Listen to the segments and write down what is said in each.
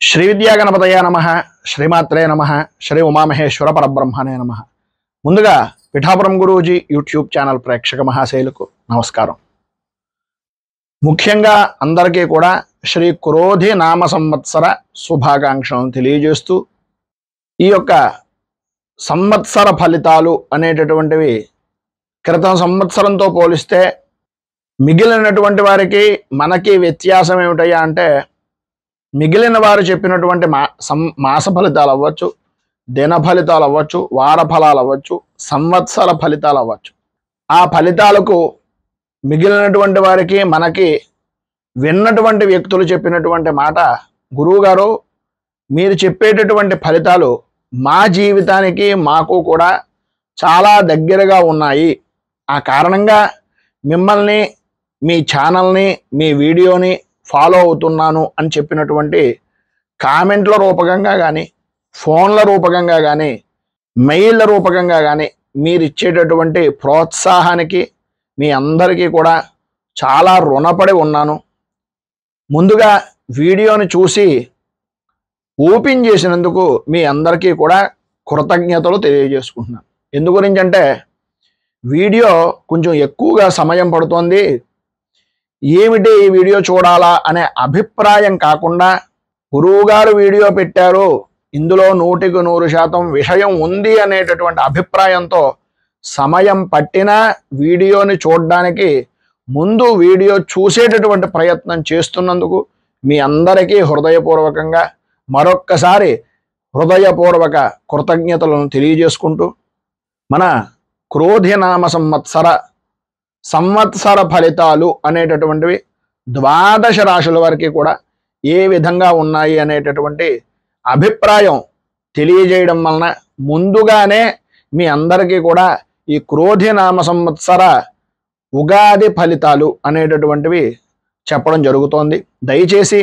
శ్రీ విద్యాగణపతయ నమః శ్రీమాత్రే నమః శ్రీ ఉమామహేశ్వర పరబ్రహ్మణే నమః. ముందుగా పిఠాపురం గురూజీ యూట్యూబ్ ఛానల్ ప్రేక్షక మహాశైలకు నమస్కారం. ముఖ్యంగా అందరికీ కూడా శ్రీ క్రోధి నామ సంవత్సర శుభాకాంక్షలను తెలియజేస్తూ ఈ యొక్క సంవత్సర ఫలితాలు అనేటటువంటివి క్రితం సంవత్సరంతో పోలిస్తే మిగిలినటువంటి వారికి మనకి వ్యత్యాసం ఏమిటయ్యా అంటే, మిగిలిన వారు చెప్పినటువంటి మాస ఫలితాలు అవ్వచ్చు, దిన ఫలితాలు అవ్వచ్చు, వార ఫలాలు అవ్వచ్చు, సంవత్సర ఫలితాలు అవ్వచ్చు. ఆ ఫలితాలకు మిగిలినటువంటి వారికి మనకి విన్నటువంటి వ్యక్తులు చెప్పినటువంటి మాట, గురువుగారు మీరు చెప్పేటటువంటి ఫలితాలు మా జీవితానికి మాకు కూడా చాలా దగ్గరగా ఉన్నాయి, ఆ కారణంగా మిమ్మల్ని, మీ ఛానల్ని, మీ వీడియోని ఫాలో అవుతున్నాను అని చెప్పినటువంటి కామెంట్ల రూపకంగా కానీ, ఫోన్ల రూపకంగా కానీ, మెయిల్ల రూపకంగా కానీ మీరు ఇచ్చేటటువంటి ప్రోత్సాహానికి మీ అందరికీ కూడా చాలా రుణపడి ఉన్నాను. ముందుగా వీడియోని చూసి ఓపెన్ చేసినందుకు మీ అందరికీ కూడా కృతజ్ఞతలు తెలియజేసుకుంటున్నాను. ఎందు గురించి అంటే, వీడియో కొంచెం ఎక్కువగా సమయం పడుతోంది, ఏమిటి ఈ వీడియో చూడాలా అనే అభిప్రాయం కాకుండా, గురువుగారు వీడియో పెట్టారు, ఇందులో 100% విషయం ఉంది అనేటటువంటి అభిప్రాయంతో సమయం పట్టినా వీడియోని చూడడానికి ముందు వీడియో చూసేటటువంటి ప్రయత్నం చేస్తున్నందుకు మీ అందరికీ హృదయపూర్వకంగా మరొక్కసారి హృదయపూర్వక కృతజ్ఞతలను తెలియజేసుకుంటూ, మన క్రోధినామ సంవత్సర ఫలితాలు అనేటటువంటివి 12 రాశుల వరకు కూడా ఏ విధంగా ఉన్నాయి అనేటటువంటి అభిప్రాయం తెలియజేయడం వలన ముందుగానే మీ అందరికీ కూడా ఈ క్రోధినామ సంవత్సర ఉగాది ఫలితాలు అనేటటువంటివి చెప్పడం జరుగుతోంది. దయచేసి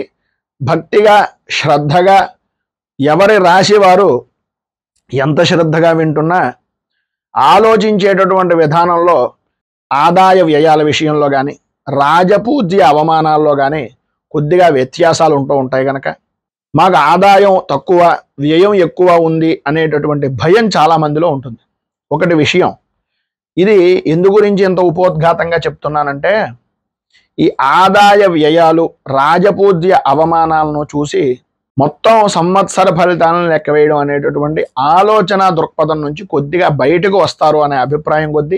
భక్తిగా, శ్రద్ధగా, ఎవరి రాశి వారు ఎంత శ్రద్ధగా వింటున్నా ఆలోచించేటటువంటి విధానంలో ఆదాయ వ్యయాల విషయంలో కానీ, రాజపూజ్య అవమానాల్లో కానీ కొద్దిగా వ్యత్యాసాలు ఉంటూ ఉంటాయి కనుక, మాకు ఆదాయం తక్కువ, వ్యయం ఎక్కువ ఉంది అనేటటువంటి భయం చాలా మందిలో ఉంటుంది. ఒకటి విషయం, ఇది ఎందు గురించి ఎంత ఉపోద్ఘాతంగా చెప్తున్నానంటే, ఈ ఆదాయ వ్యయాలు, రాజపూజ్య అవమానాలను చూసి మొత్తం సంవత్సర ఫలితాలను లెక్క వేయడం అనేటటువంటి ఆలోచన దృక్పథం నుంచి కొద్దిగా బయటకు వస్తారు అనే అభిప్రాయం కొద్దీ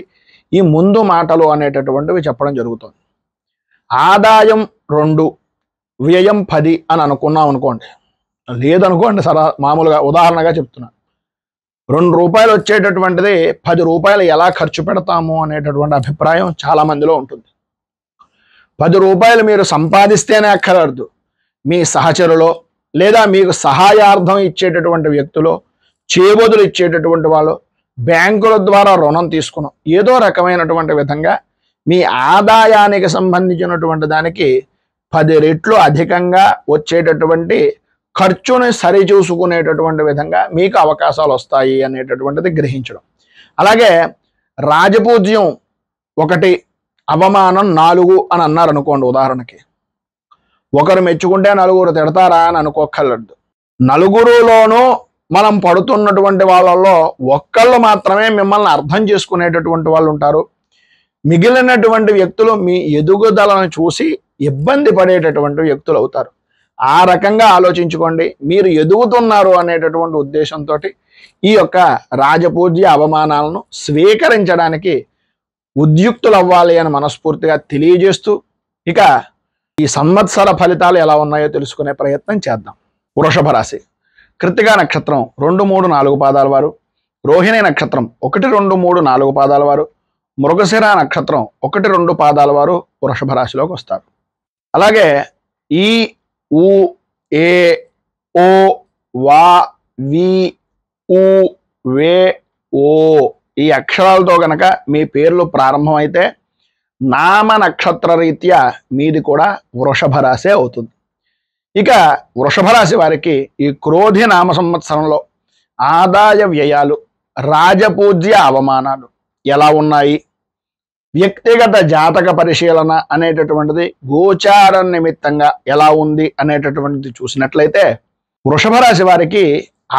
ఈ ముందు మాటలు అనేటటువంటివి చెప్పడం జరుగుతుంది. ఆదాయం 2, వ్యయం 10 అని అనుకున్నాం అనుకోండి, లేదనుకోండి, మామూలుగా ఉదాహరణగా చెప్తున్నాను, 2 రూపాయలు వచ్చేటటువంటిది 10 రూపాయలు ఎలా ఖర్చు పెడతాము అనేటటువంటి అభిప్రాయం చాలా మందిలో ఉంటుంది. 10 రూపాయలు మీరు సంపాదిస్తేనే అక్కర్లేదు, మీ సహచరులో లేదా మీకు సహాయార్థం ఇచ్చేటటువంటి వ్యక్తులు, చేబదులు ఇచ్చేటటువంటి వాళ్ళు, బ్యాంకుల ద్వారా రుణం తీసుకున్నాం, ఏదో రకమైనటువంటి విధంగా మీ ఆదాయానికి సంబంధించినటువంటి దానికి 10 రెట్లు అధికంగా వచ్చేటటువంటి ఖర్చుని సరిచూసుకునేటటువంటి విధంగా మీకు అవకాశాలు వస్తాయి అనేటటువంటిది గ్రహించడం. అలాగే రాజపూజ్యం 1, అవమానం 4 అని అన్నారు అనుకోండి. ఉదాహరణకి, ఒకరు మెచ్చుకుంటే నలుగురు తిడతారా అని అనుకోక్కర్లేదు. నలుగురులోనూ మనం పడుతున్నటువంటి వాళ్ళల్లో ఒక్కళ్ళు మాత్రమే మిమ్మల్ని అర్థం చేసుకునేటటువంటి వాళ్ళు ఉంటారు. మిగిలినటువంటి వ్యక్తులు మీ ఎదుగుదలను చూసి ఇబ్బంది పడేటటువంటి వ్యక్తులు అవుతారు. ఆ రకంగా ఆలోచించుకోండి. మీరు ఎదుగుతున్నారు అనేటటువంటి ఉద్దేశంతో ఈ యొక్క రాజపూజ్య అవమానాలను స్వీకరించడానికి ఉద్యుక్తులు అవ్వాలి అని మనస్ఫూర్తిగా తెలియజేస్తూ, ఇక ఈ సంవత్సర ఫలితాలు ఎలా ఉన్నాయో తెలుసుకునే ప్రయత్నం చేద్దాం. వృషభ రాశి, కృత్తికా నక్షత్రం 2, 3, 4 పాదాల వారు, రోహిణి నక్షత్రం 1, 2, 3, 4 పాదాల వారు, మృగశిర నక్షత్రం 1, 2 పాదాల వారు వృషభ రాశిలోకి వస్తారు. అలాగే ఈ, ఊ, ఏ, ఓ, వా, వి, ఊ, వే, ఓ ఈ అక్షరాలతో గనక మీ పేర్లు ప్రారంభమైతే నామ నక్షత్ర రీత్యా మీది కూడా వృషభ రాశి అవుతుంది. ఇక వృషభ రాశి వారికి ఈ క్రోధి నామ సంవత్సరంలో ఆదాయ వ్యయాలు, రాజపూజ్య అవమానాలు ఎలా ఉన్నాయి, వ్యక్తిగత జాతక పరిశీలన అనేటటువంటిది గోచార నిమిత్తంగా ఎలా ఉంది అనేటటువంటిది చూసినట్లయితే వృషభ రాశి వారికి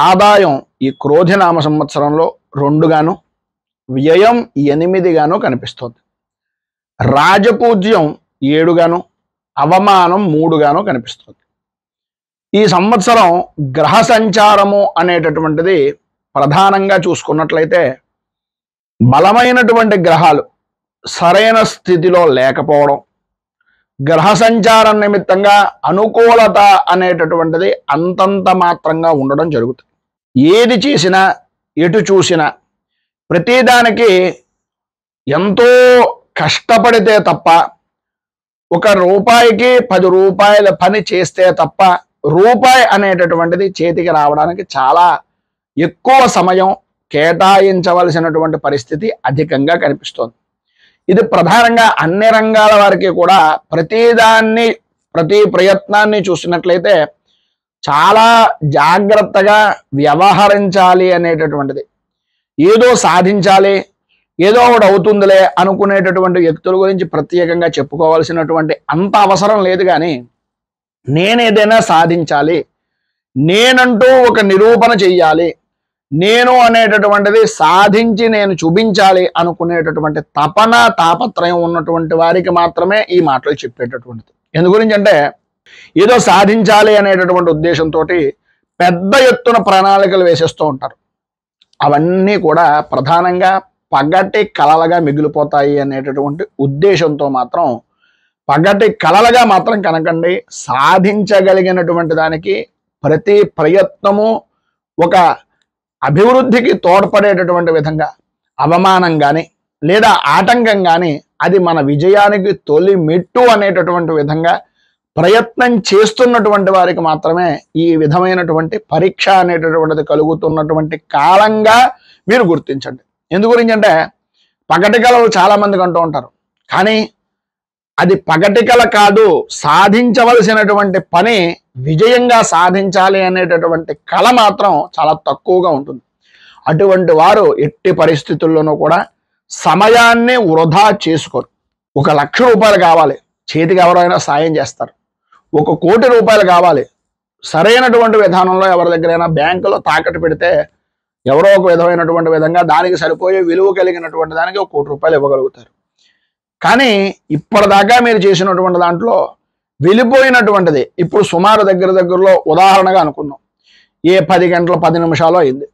ఆదాయం ఈ క్రోధినామ సంవత్సరంలో 2 గాను, వ్యయం 8 గాను కనిపిస్తోంది. రాజపూజ్యం 7 గాను, అవమానం 3 గాను కనిపిస్తుంది. ఈ సంవత్సరం గ్రహ సంచారము అనేటటువంటిది ప్రధానంగా చూసుకున్నట్లయితే బలమైనటువంటి గ్రహాలు సరైన స్థితిలో లేకపోవడం, గ్రహ సంచారం నిమిత్తంగా అనుకూలత అనేటటువంటిది అంతంత మాత్రంగా ఉండడం జరుగుతుంది. ఏది చేసినా ఎటు చూసినా ప్రతిదానికి ఎంతో కష్టపడితే తప్ప, ఒక రూపాయికి 10 రూపాయల పని చేస్తే తప్ప రూపాయి అనేటటువంటిది చేతికి రావడానికి చాలా ఎక్కువ సమయం కేటాయించవలసినటువంటి పరిస్థితి అధికంగా కనిపిస్తోంది. ఇది ప్రధానంగా అన్ని రంగాల వారికి కూడా ప్రతి ప్రయత్నాన్ని చూసినట్లయితే చాలా జాగ్రత్తగా వ్యవహరించాలి అనేటటువంటిది. ఏదో సాధించాలి, ఏదో ఒకటి అవుతుందిలే అనుకునేటటువంటి వ్యక్తుల గురించి ప్రత్యేకంగా చెప్పుకోవాల్సినటువంటి అంత అవసరం లేదు. కానీ నేనేదైనా సాధించాలి, నేనంటూ ఒక నిరూపణ చెయ్యాలి, నేను అనేటటువంటిది సాధించి నేను చూపించాలి అనుకునేటటువంటి తపన తాపత్రయం ఉన్నటువంటి వారికి మాత్రమే ఈ మాటలు చెప్పేటటువంటిది. ఎందు గురించి అంటే ఏదో సాధించాలి అనేటటువంటి ఉద్దేశంతో పెద్ద ఎత్తున ప్రణాళికలు వేసేస్తూ ఉంటారు. అవన్నీ కూడా ప్రధానంగా పగటి కలలుగా మిగిలిపోతాయి అనేటటువంటి ఉద్దేశంతో మాత్రం పగటి కలలుగా మాత్రం కనకండి. సాధించగలిగినటువంటి దానికి ప్రతి ప్రయత్నము ఒక అభివృద్ధికి తోడ్పడేటటువంటి విధంగా అవమానం కానీ లేదా ఆటంకం కానీ అది మన విజయానికి తొలి మెట్టు అనేటటువంటి విధంగా ప్రయత్నం చేస్తున్నటువంటి వారికి మాత్రమే ఈ విధమైనటువంటి పరీక్ష అనేటటువంటిది కలుగుతున్నటువంటి కాలంగా మీరు గుర్తించండి. ఎందు గురించి అంటే పగటి కళలు చాలా మందికి అంటూ ఉంటారు, కానీ అది పగటి కళ కాదు, సాధించవలసినటువంటి పని విజయంగా సాధించాలి అనేటటువంటి కళ మాత్రం చాలా తక్కువగా ఉంటుంది. అటువంటి వారు ఎట్టి పరిస్థితుల్లోనూ కూడా సమయాన్ని వృధా చేసుకోరు. 1 లక్ష రూపాయలు కావాలి, చేతికి ఎవరైనా సాయం చేస్తారు. 1 కోటి రూపాయలు కావాలి, సరైనటువంటి విధానంలో ఎవరి దగ్గరైనా బ్యాంకులో తాకట్టు పెడితే ఎవరో ఒక విధమైనటువంటి విధంగా దానికి సరిపోయే విలువ కలిగినటువంటి దానికి 1 కోటి రూపాయలు ఇవ్వగలుగుతారు. కానీ ఇప్పటిదాకా మీరు చేసినటువంటి దాంట్లో వెళ్ళిపోయినటువంటిది ఇప్పుడు సుమారు దగ్గరలో ఉదాహరణగా అనుకుందాం, ఏ 10 గంటల 10 నిమిషాలు అయింది,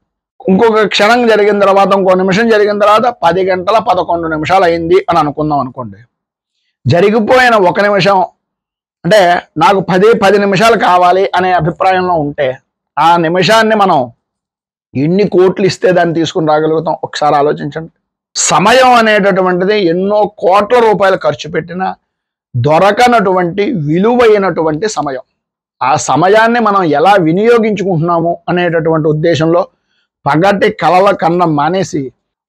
ఇంకొక క్షణం జరిగిన తర్వాత ఇంకో నిమిషం జరిగిన తర్వాత 10 గంటల 11 నిమిషాలు అయింది అని అనుకుందాం అనుకోండి. జరిగిపోయిన 1 నిమిషం అంటే నాకు 10 నిమిషాలు కావాలి అనే అభిప్రాయంలో ఉంటే ఆ నిమిషాన్ని మనం ఎన్ని కోట్లు ఇస్తే దాన్ని తీసుకుని రాగలుగుతాం ఒకసారి ఆలోచించండి. సమయం అనేటటువంటిది ఎన్నో కోట్ల రూపాయలు ఖర్చు పెట్టినా దొరకనటువంటి విలువైనటువంటి సమయం. ఆ సమయాన్ని మనం ఎలా వినియోగించుకుంటున్నాము అనేటటువంటి ఉద్దేశంలో పగటి కలల కన్నా మానేసి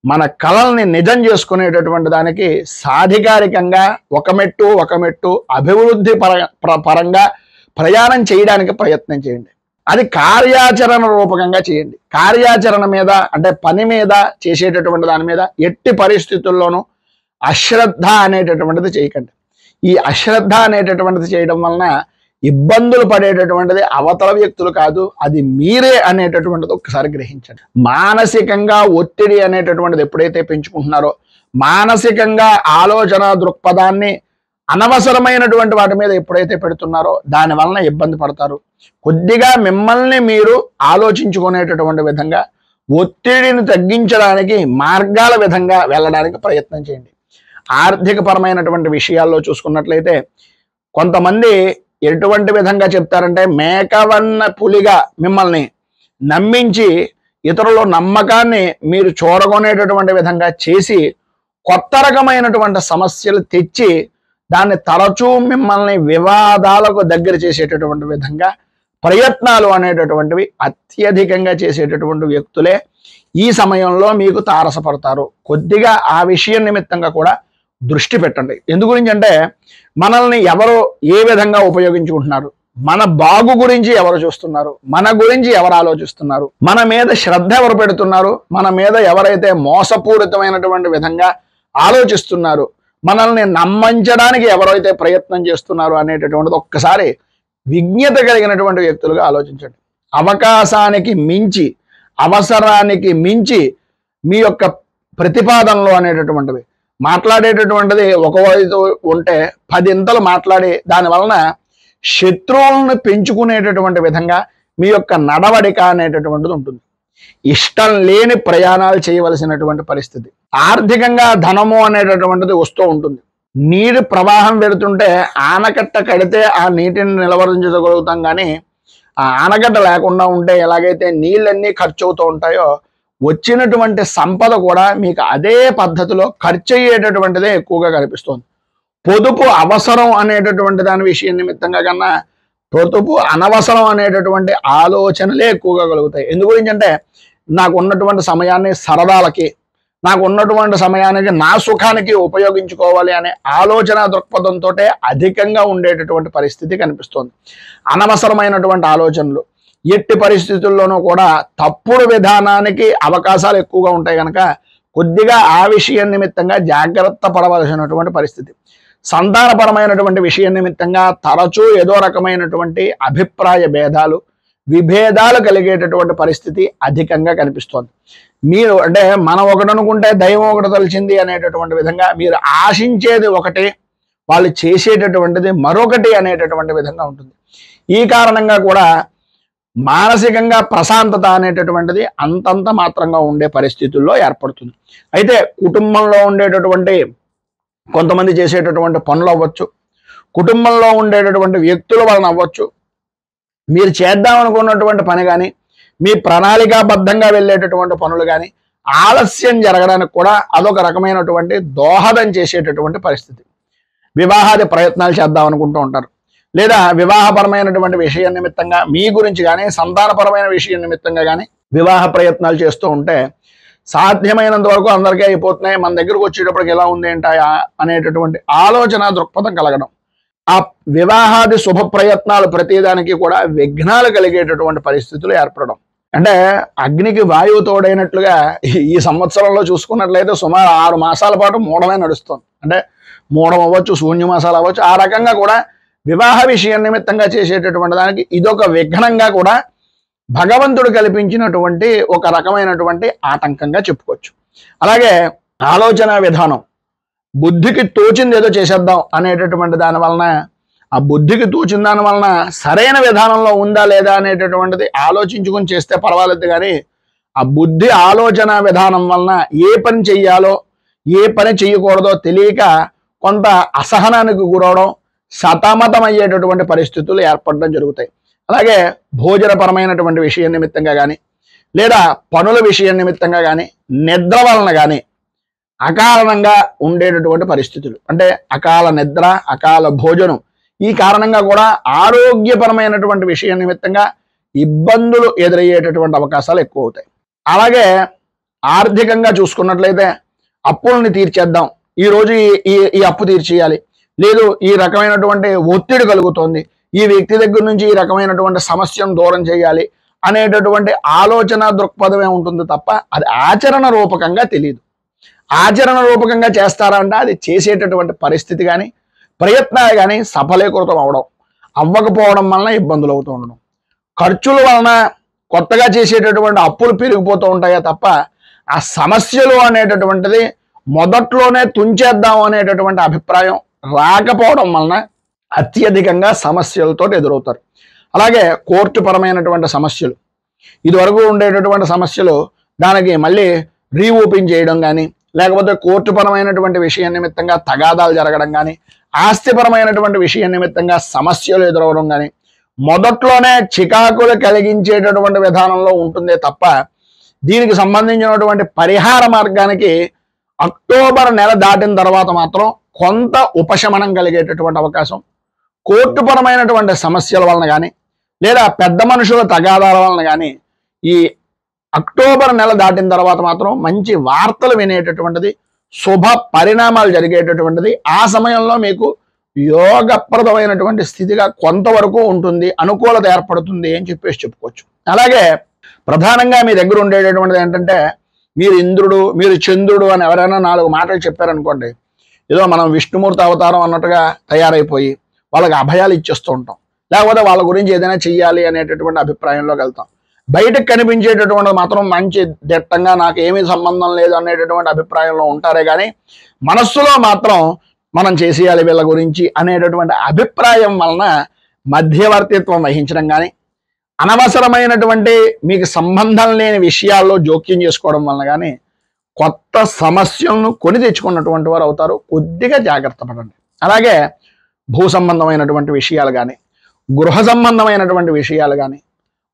మన కలల్ని నిజం చేసుకునేటటువంటి దానికి సాధికారికంగా ఒక మెట్టు అభివృద్ధి పరంగా ప్రయాణం చేయడానికి ప్రయత్నం చేయండి. అది కార్యాచరణ రూపకంగా చేయండి. కార్యాచరణ మీద అంటే పని మీద చేసేటటువంటి దాని మీద ఎట్టి పరిస్థితుల్లోనూ అశ్రద్ధ అనేటటువంటిది చేయకండి. ఈ అశ్రద్ధ అనేటటువంటిది చేయడం వలన ఇబ్బందులు పడేటటువంటిది అవతల వ్యక్తులు కాదు, అది మీరే అనేటటువంటిది ఒకసారి గ్రహించండి. మానసికంగా ఒత్తిడి అనేటటువంటిది ఎప్పుడైతే పెంచుకుంటున్నారో, మానసికంగా ఆలోచన దృక్పథాన్ని అనవసరమైనటువంటి వాటి మీద ఎప్పుడైతే పెడుతున్నారో దాని వలన ఇబ్బంది పడతారు. కొద్దిగా మిమ్మల్ని మీరు ఆలోచించుకునేటటువంటి విధంగా ఒత్తిడిని తగ్గించడానికి మార్గాల విధంగా వెళ్ళడానికి ప్రయత్నం చేయండి. ఆర్థిక పరమైనటువంటి విషయాల్లో చూసుకున్నట్లయితే కొంతమంది ఎటువంటి విధంగా చెప్తారంటే మేకవన్న పులిగా మిమ్మల్ని నమ్మించి ఇతరుల నమ్మకాన్ని మీరు చూరగొనేటటువంటి విధంగా చేసి కొత్త రకమైనటువంటి సమస్యలు తెచ్చి దాన్ని తరచూ మిమ్మల్ని వివాదాలకు దగ్గర చేసేటటువంటి విధంగా ప్రయత్నాలు అనేటటువంటివి అత్యధికంగా చేసేటటువంటి వ్యక్తులే ఈ సమయంలో మీకు తారసపడతారు. కొద్దిగా ఆ విషయం నిమిత్తంగా కూడా దృష్టి పెట్టండి. ఎందు గురించి అంటే మనల్ని ఎవరు ఏ విధంగా ఉపయోగించుకుంటున్నారు, మన బాగు గురించి ఎవరు చూస్తున్నారు, మన గురించి ఎవరు ఆలోచిస్తున్నారు, మన మీద శ్రద్ధ ఎవరు పెడుతున్నారు, మన మీద ఎవరైతే మోసపూరితమైనటువంటి విధంగా ఆలోచిస్తున్నారు, మనల్ని నమ్మించడానికి ఎవరైతే ప్రయత్నం చేస్తున్నారు అనేటటువంటిది ఒక్కసారి విజ్ఞత కలిగినటువంటి వ్యక్తులుగా ఆలోచించండి. అవకాశానికి మించి, అవసరానికి మించి మీ యొక్క ప్రతిపాదనలు అనేటటువంటివి మాట్లాడేటటువంటిది ఒక వైపు ఉంటే 10 ఇంతలు మాట్లాడి దాని వలన శత్రువులను పెంచుకునేటటువంటి విధంగా మీ యొక్క నడవడిక అనేటటువంటిది ఉంటుంది. ఇష్టం లేని ప్రయాణాలు చేయవలసినటువంటి పరిస్థితి. ఆర్థికంగా ధనము అనేటటువంటిది వస్తూ ఉంటుంది. నీరు ప్రవాహం పెడుతుంటే ఆనకట్ట కడితే ఆ నీటిని నిలవరించగలుగుతాం, కానీ ఆ ఆనకట్ట లేకుండా ఉంటే ఎలాగైతే నీళ్ళన్నీ ఖర్చు అవుతూ ఉంటాయో వచ్చినటువంటి సంపద కూడా మీకు అదే పద్ధతిలో ఖర్చు అయ్యేటటువంటిదే ఎక్కువగా కనిపిస్తుంది. పొదుపు అవసరం అనేటటువంటి దాని విషయం నిమిత్తంగా కన్నా పొదుపు అనవసరం అనేటటువంటి ఆలోచనలే ఎక్కువగా కలుగుతాయి. ఎందు గురించి అంటే నాకు ఉన్నటువంటి సమయాన్ని సరదాలకి, నాకు ఉన్నటువంటి సమయానికి నా సుఖానికి ఉపయోగించుకోవాలి అనే ఆలోచన దృక్పథంతో అధికంగా ఉండేటటువంటి పరిస్థితి కనిపిస్తుంది. అనవసరమైనటువంటి ఆలోచనలు ఎట్టి పరిస్థితుల్లోనూ కూడా తప్పుడు విధానానికి అవకాశాలు ఎక్కువగా ఉంటాయి కనుక కొద్దిగా ఆ విషయం నిమిత్తంగా జాగ్రత్త పడవలసినటువంటి పరిస్థితి. సంతానపరమైనటువంటి విషయం నిమిత్తంగా తరచూ ఏదో రకమైనటువంటి అభిప్రాయ భేదాలు, విభేదాలు కలిగేటటువంటి పరిస్థితి అధికంగా కనిపిస్తోంది. మీరు అంటే మనం ఒకటి అనుకుంటే దైవం ఒకటి తలిచింది అనేటటువంటి విధంగా మీరు ఆశించేది ఒకటి, వాళ్ళు చేసేటటువంటిది మరొకటి అనేటటువంటి విధంగా ఉంటుంది. ఈ కారణంగా కూడా మానసికంగా ప్రశాంతత అనేటటువంటిది అంతంత మాత్రంగా ఉండే పరిస్థితుల్లో ఏర్పడుతుంది. అయితే కుటుంబంలో ఉండేటటువంటి కొంతమంది చేసేటటువంటి పనులు అవ్వచ్చు, కుటుంబంలో ఉండేటటువంటి వ్యక్తుల వలన అవ్వచ్చు, మీరు చేద్దాం అనుకున్నటువంటి పని కానీ, మీ ప్రణాళికాబద్ధంగా వెళ్ళేటటువంటి పనులు కానీ ఆలస్యం జరగడానికి కూడా అదొక రకమైనటువంటి దోహదం చేసేటటువంటి పరిస్థితి. వివాహాది ప్రయత్నాలు చేద్దాం అనుకుంటూ ఉంటారు, లేదా వివాహపరమైనటువంటి విషయం నిమిత్తంగా మీ గురించి కానీ, సంతానపరమైన విషయం నిమిత్తంగా కానీ వివాహ ప్రయత్నాలు చేస్తూ ఉంటే సాధ్యమైనంత వరకు అందరికీ అయిపోతున్నాయి, మన దగ్గరకు వచ్చేటప్పటికి ఎలా ఉంది ఏంటాయా అనేటటువంటి ఆలోచన దృక్పథం కలగడం, ఆ వివాహాది శుభ ప్రయత్నాలు ప్రతిదానికి కూడా విఘ్నాలు కలిగేటటువంటి పరిస్థితులు ఏర్పడడం. అంటే అగ్నికి వాయువు తోడైనట్లుగా ఈ సంవత్సరంలో చూసుకున్నట్లయితే సుమారు 6 మాసాల పాటు మూఢమే నడుస్తుంది. అంటే మూఢం అవ్వచ్చు, శూన్యమాసాలు అవ్వచ్చు. ఆ రకంగా కూడా వివాహ విషయం నిమిత్తంగా చేసేటటువంటి దానికి ఇదొక విఘ్నంగా కూడా భగవంతుడు కల్పించినటువంటి ఒక రకమైనటువంటి ఆటంకంగా చెప్పుకోవచ్చు. అలాగే ఆలోచన విధానం, బుద్ధికి తోచింది ఏదో చేసేద్దాం అనేటటువంటి దాని వలన, ఆ బుద్ధికి తోచిన దాని వలన సరైన విధానంలో ఉందా లేదా అనేటటువంటిది ఆలోచించుకొని చేస్తే పర్వాలేదు, కానీ ఆ బుద్ధి ఆలోచన విధానం వలన ఏ పని చెయ్యాలో ఏ పని చెయ్యకూడదో తెలియక కొంత అసహనానికి గురవడం, సతమతం అయ్యేటటువంటి పరిస్థితులు ఏర్పడడం జరుగుతాయి. అలాగే భోజనపరమైనటువంటి విషయం నిమిత్తంగా కానీ, లేదా పనుల విషయం నిమిత్తంగా కానీ, నిద్ర వలన కానీ అకారణంగా ఉండేటటువంటి పరిస్థితులు, అంటే అకాల నిద్ర, అకాల భోజనం, ఈ కారణంగా కూడా ఆరోగ్యపరమైనటువంటి విషయం నిమిత్తంగా ఇబ్బందులు ఎదురయ్యేటటువంటి అవకాశాలు ఎక్కువ అవుతాయి. అలాగే ఆర్థికంగా చూసుకున్నట్లయితే అప్పుల్ని తీర్చేద్దాం, ఈరోజు ఈ అప్పు తీర్చేయాలి, లేదు ఈ రకమైనటువంటి ఒత్తిడి కలుగుతోంది, ఈ వ్యక్తి దగ్గర నుంచి ఈ రకమైనటువంటి సమస్యను దూరం చేయాలి అనేటటువంటి ఆలోచన దృక్పథమే ఉంటుంది తప్ప అది ఆచరణ రూపకంగా తెలియదు. ఆచరణ రూపకంగా చేస్తారా అంటే అది చేసేటటువంటి పరిస్థితి కానీ, ప్రయత్నాలు కానీ సఫలీకృతం అవ్వకపోవడం వలన ఇబ్బందులు అవుతూ ఉండడం, ఖర్చుల వలన కొత్తగా చేసేటటువంటి అప్పులు పెరిగిపోతూ ఉంటాయా తప్ప ఆ సమస్యలు అనేటటువంటిది మొదట్లోనే తుంచేద్దాం అనేటటువంటి అభిప్రాయం రాకపోవడం వలన అత్యధికంగా సమస్యలతో ఎదురవుతారు. అలాగే కోర్టు పరమైనటువంటి సమస్యలు, ఇదివరకు ఉండేటటువంటి సమస్యలు దానికి మళ్ళీ రీఓపెన్ చేయడం కానీ, లేకపోతే కోర్టు పరమైనటువంటి విషయం నిమిత్తంగా తగాదాలు జరగడం కానీ, ఆస్తిపరమైనటువంటి విషయం నిమిత్తంగా సమస్యలు ఎదురవడం కానీ మొదట్లోనే చికాకులు కలిగించేటటువంటి విధానంలో ఉంటుందే తప్ప దీనికి సంబంధించినటువంటి పరిహార మార్గానికి అక్టోబర్ నెల దాటిన తర్వాత మాత్రం కొంత ఉపశమనం కలిగేటటువంటి అవకాశం, కోర్టుపరమైనటువంటి సమస్యల వలన కానీ, లేదా పెద్ద మనుషుల తగాదాల వలన కానీ ఈ అక్టోబర్ నెల దాటిన తర్వాత మాత్రం మంచి వార్తలు వినేటటువంటిది, శుభ పరిణామాలు జరిగేటటువంటిది ఆ సమయంలో మీకు యోగప్రదమైనటువంటి స్థితిగా కొంతవరకు ఉంటుంది, అనుకూలత ఏర్పడుతుంది అని చెప్పుకోవచ్చు. అలాగే ప్రధానంగా మీ దగ్గర ఉండేటటువంటిది ఏంటంటే, మీరు ఇంద్రుడు, మీరు చంద్రుడు అని ఎవరైనా 4 మాటలు చెప్పారనుకోండి, ఏదో మనం విష్ణుమూర్తి అవతారం అన్నట్టుగా తయారైపోయి వాళ్ళకి అభయాలు ఇచ్చేస్తూ ఉంటాం, లేకపోతే వాళ్ళ గురించి ఏదైనా చెయ్యాలి అనేటటువంటి అభిప్రాయంలోకి వెళ్తాం. బయటకు కనిపించేటటువంటి మాత్రం మంచి దిట్టంగా నాకు ఏమీ సంబంధం లేదు అనేటటువంటి అభిప్రాయంలో ఉంటారే కానీ మనస్సులో మాత్రం మనం చేసేయాలి వీళ్ళ గురించి అనేటటువంటి అభిప్రాయం వలన మధ్యవర్తిత్వం వహించడం కానీ, అనవసరమైనటువంటి మీకు సంబంధం లేని విషయాల్లో జోక్యం చేసుకోవడం వలన కానీ కొత్త సమస్యలను కొని తెచ్చుకున్నటువంటి వారు అవుతారు. కొద్దిగా జాగ్రత్త పడండి. అలాగే భూ సంబంధమైనటువంటి విషయాలు కానీ, గృహ సంబంధమైనటువంటి విషయాలు కానీ,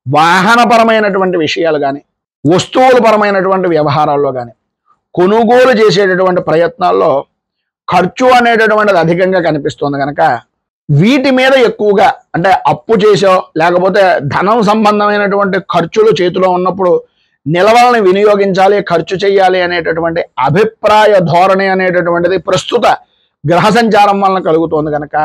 వాహనపరమైనటువంటి విషయాలు కానీ, వస్తువుల పరమైనటువంటి వ్యవహారాల్లో కానీ, కొనుగోలు చేసేటటువంటి ప్రయత్నాల్లో ఖర్చు అనేటటువంటిది అధికంగా కనిపిస్తుంది కనుక వీటి మీద ఎక్కువగా అంటే అప్పు చేసో లేకపోతే ధనం సంబంధమైనటువంటి ఖర్చులు చేతిలో ఉన్నప్పుడు నిల్వలను వినియోగించాలి, ఖర్చు చేయాలి అనేటటువంటి అభిప్రాయ ధోరణి అనేటటువంటిది ప్రస్తుత గ్రహ సంచారం వలన కలుగుతోంది కనుక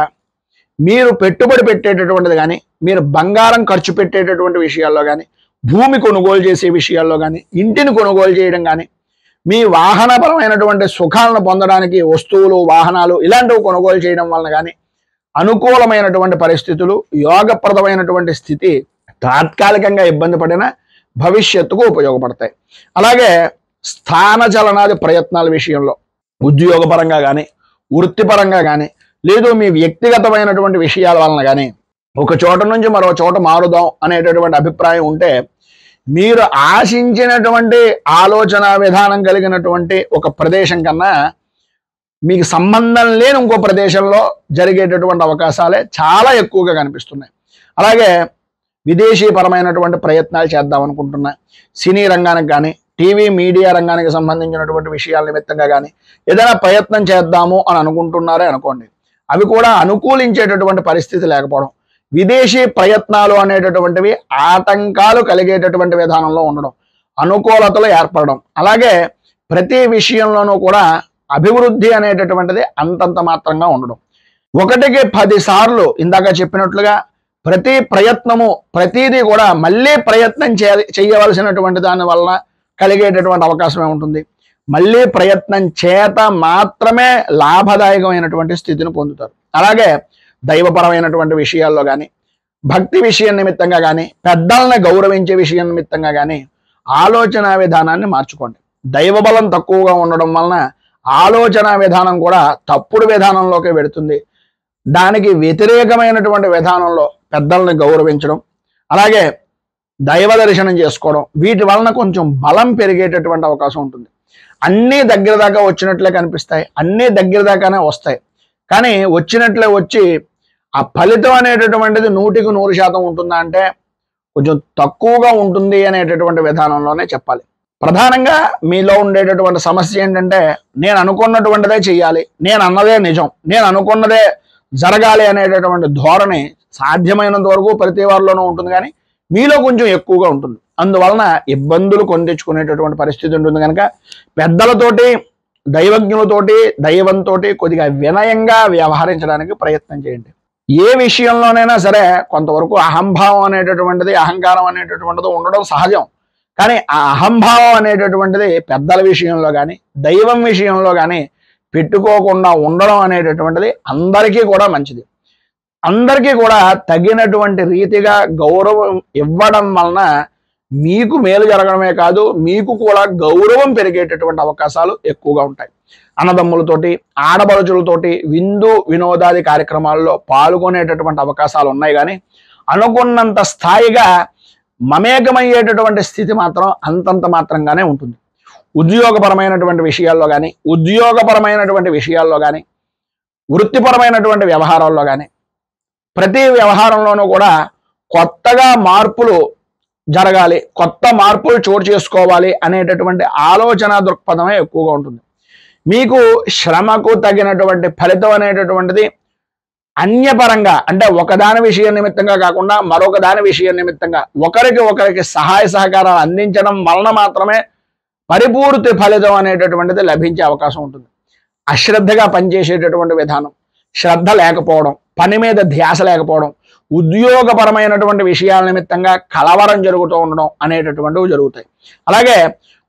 మీరు పెట్టుబడి పెట్టేటటువంటిది కానీ, మీరు బంగారం ఖర్చు పెట్టేటటువంటి విషయాల్లో కానీ, భూమి కొనుగోలు చేసే విషయాల్లో కానీ, ఇంటిని కొనుగోలు చేయడం కానీ, మీ వాహనపరమైనటువంటి సుఖాలను పొందడానికి వస్తువులు, వాహనాలు ఇలాంటివి కొనుగోలు చేయడం వలన కానీ అనుకూలమైనటువంటి పరిస్థితులు, యోగప్రదమైనటువంటి స్థితి తాత్కాలికంగా ఇబ్బంది పడిన భవిష్యత్తుకు ఉపయోగపడతాయి. అలాగే స్థానచలనాది ప్రయత్నాల విషయంలో ఉద్యోగపరంగా కానీ, వృత్తిపరంగా కానీ, లేదు మీ వ్యక్తిగతమైనటువంటి విషయాల వలన కానీ ఒక చోట నుంచి మరో చోట మారుదాం అనేటటువంటి అభిప్రాయం ఉంటే మీరు ఆశించినటువంటి ఆలోచన విధానం కలిగినటువంటి ఒక ప్రదేశం కన్నా మీకు సంబంధం లేని ఇంకో ప్రదేశంలో జరిగేటటువంటి అవకాశాలే చాలా ఎక్కువగా కనిపిస్తున్నాయి. అలాగే విదేశీపరమైనటువంటి ప్రయత్నాలు చేద్దాం అనుకుంటున్నా, సినీ రంగానికి కానీ, టీవీ మీడియా రంగానికి సంబంధించినటువంటి విషయాల నిమిత్తంగా కానీ ఏదైనా ప్రయత్నం చేద్దాము అని అనుకుంటున్నారే అనుకోండి, అవి కూడా అనుకూలించేటటువంటి పరిస్థితి లేకపోవడం, విదేశీ ప్రయత్నాలు అనేటటువంటివి ఆటంకాలు కలిగేటటువంటి విధానంలో ఉండడం, అనుకూలతలు ఏర్పడడం, అలాగే ప్రతి విషయంలోనూ కూడా అభివృద్ధి అనేటటువంటిది అంతంత మాత్రంగా ఉండడం, 1కి 10 సార్లు ఇందాక చెప్పినట్లుగా ప్రతి ప్రయత్నము ప్రతిదీ కూడా మళ్ళీ ప్రయత్నం చేయవలసినటువంటి దాని వలన కలిగేటటువంటి అవకాశమే ఉంటుంది. మళ్ళీ ప్రయత్నం చేత మాత్రమే లాభదాయకమైనటువంటి స్థితిని పొందుతారు. అలాగే దైవపరమైనటువంటి విషయాల్లో కానీ, భక్తి విషయం నిమిత్తంగా కానీ, పెద్దల్ని గౌరవించే విషయం నిమిత్తంగా కానీ ఆలోచన విధానాన్ని మార్చుకోండి. దైవబలం తక్కువగా ఉండడం వలన ఆలోచన విధానం కూడా తప్పుడు విధానంలోకి వెడుతుంది. దానికి వ్యతిరేకమైనటువంటి విధానంలో పెద్దల్ని గౌరవించడం, అలాగే దైవ దర్శనం చేసుకోవడం, వీటి వలన కొంచెం బలం పెరిగేటటువంటి అవకాశం ఉంటుంది. అన్నీ దగ్గర దాకా వచ్చినట్లే కనిపిస్తాయి, అన్నీ దగ్గర దాకానే వస్తాయి, కానీ వచ్చినట్లే వచ్చి ఆ ఫలితం అనేటటువంటిది 100కి 100% ఉంటుందా అంటే కొంచెం తక్కువగా ఉంటుంది అనేటటువంటి విధానంలోనే చెప్పాలి. ప్రధానంగా మీలో ఉండేటటువంటి సమస్య ఏంటంటే నేను అనుకున్నటువంటిదే చెయ్యాలి, నేను అన్నదే నిజం, నేను అనుకున్నదే జరగాలి అనేటటువంటి ధోరణి సాధ్యమైనంత వరకు ప్రతి వారిలోనూ ఉంటుంది, కానీ మీలో కొంచెం ఎక్కువగా ఉంటుంది. అందువలన ఇబ్బందులు కొని తెచ్చుకునేటటువంటి పరిస్థితి ఉంటుంది కనుక పెద్దలతోటి, దైవజ్ఞులతోటి, దైవంతో కొద్దిగా వినయంగా వ్యవహరించడానికి ప్రయత్నం చేయండి. ఏ విషయంలోనైనా సరే కొంతవరకు అహంభావం అనేటటువంటిది, అహంకారం అనేటటువంటిది ఉండడం సహజం, కానీ ఆ అహంభావం అనేటటువంటిది పెద్దల విషయంలో కానీ, దైవం విషయంలో కానీ పెట్టుకోకుండా ఉండడం అనేటటువంటిది అందరికీ కూడా మంచిది. అందరికీ కూడా తగినటువంటి రీతిగా గౌరవం ఇవ్వడం వలన మీకు మేలు జరగడమే కాదు, మీకు కూడా గౌరవం పెరిగేటటువంటి అవకాశాలు ఎక్కువగా ఉంటాయి. అన్నదమ్ములతోటి, ఆడపడుచులతోటి విందు వినోదాది కార్యక్రమాల్లో పాల్గొనేటటువంటి అవకాశాలు ఉన్నాయి, కానీ అనుకున్నంత స్థాయిగా మమేకమయ్యేటటువంటి స్థితి మాత్రం అంతంత మాత్రంగానే ఉంటుంది. ఉద్యోగపరమైనటువంటి విషయాల్లో కానీ, వృత్తిపరమైనటువంటి వ్యవహారాల్లో కానీ ప్రతి వ్యవహారంలోనూ కూడా కొత్తగా మార్పులు జరగాలి, కొత్త మార్పులు చోటు చేసుకోవాలి అనేటటువంటి ఆలోచన దృక్పథమే ఎక్కువగా ఉంటుంది. మీకు శ్రమకు తగినటువంటి ఫలితం అనేటటువంటిది అన్యపరంగా అంటే ఒకదాని విషయం నిమిత్తంగా కాకుండా మరొక దాని విషయం నిమిత్తంగా ఒకరికి సహాయ సహకారాలు అందించడం వలన మాత్రమే పరిపూర్తి ఫలితం అనేటటువంటిది లభించే అవకాశం ఉంటుంది. అశ్రద్ధగా పనిచేసేటటువంటి విధానం, శ్రద్ధ లేకపోవడం, పని మీద ధ్యాస లేకపోవడం, ఉద్యోగపరమైనటువంటి విషయాల నిమిత్తంగా కలవరం జరుగుతూ ఉండడం అనేటటువంటివి జరుగుతాయి. అలాగే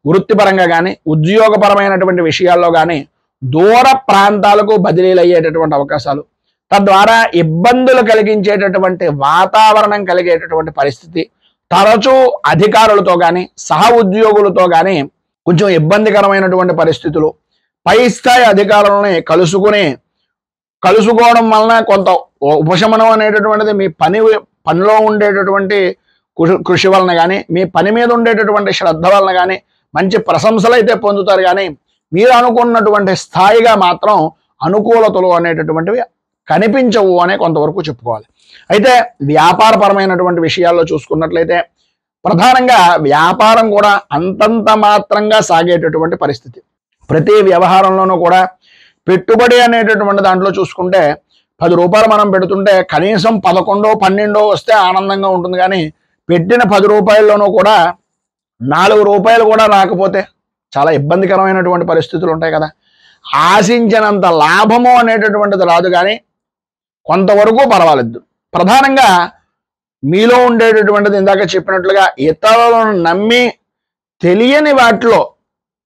వృత్తిపరంగా కానీ, ఉద్యోగపరమైనటువంటి విషయాల్లో కానీ దూర ప్రాంతాలకు బదిలీలు అయ్యేటటువంటి అవకాశాలు, తద్వారా ఇబ్బందులు కలిగించేటటువంటి వాతావరణం కలిగేటటువంటి పరిస్థితి, తరచూ అధికారులతో కానీ సహ ఉద్యోగులతో కానీ కొంచెం ఇబ్బందికరమైనటువంటి పరిస్థితులు, పై స్థాయి అధికారులని కలుసుకోవడం వలన కొంత ఉపశమనం అనేటటువంటిది మీ పనిలో ఉండేటటువంటి కృషి వలన కానీ, మీ పని మీద ఉండేటటువంటి శ్రద్ధ వలన కానీ మంచి ప్రశంసలు అయితే పొందుతారు. కానీ మీరు అనుకున్నటువంటి స్థాయిగా మాత్రం అనుకూలతలు అనేటటువంటివి కనిపించవు అనే కొంతవరకు చెప్పుకోవాలి. అయితే వ్యాపారపరమైనటువంటి విషయాల్లో చూసుకున్నట్లయితే ప్రధానంగా వ్యాపారం కూడా అంతంత మాత్రంగా సాగేటటువంటి పరిస్థితి. ప్రతి వ్యవహారంలోనూ కూడా పెట్టుబడి అనేటటువంటి దాంట్లో చూసుకుంటే 10 రూపాయలు మనం పెడుతుంటే కనీసం 11, 12 వస్తే ఆనందంగా ఉంటుంది. కానీ పెట్టిన 10 రూపాయల్లోనూ కూడా 4 రూపాయలు కూడా రాకపోతే చాలా ఇబ్బందికరమైనటువంటి పరిస్థితులు ఉంటాయి కదా. ఆశించినంత లాభము అనేటటువంటిది రాదు, కానీ కొంతవరకు పర్వాలేదు. ప్రధానంగా మీలో ఉండేటటువంటిది ఇందాక చెప్పినట్లుగా ఇతరులను నమ్మి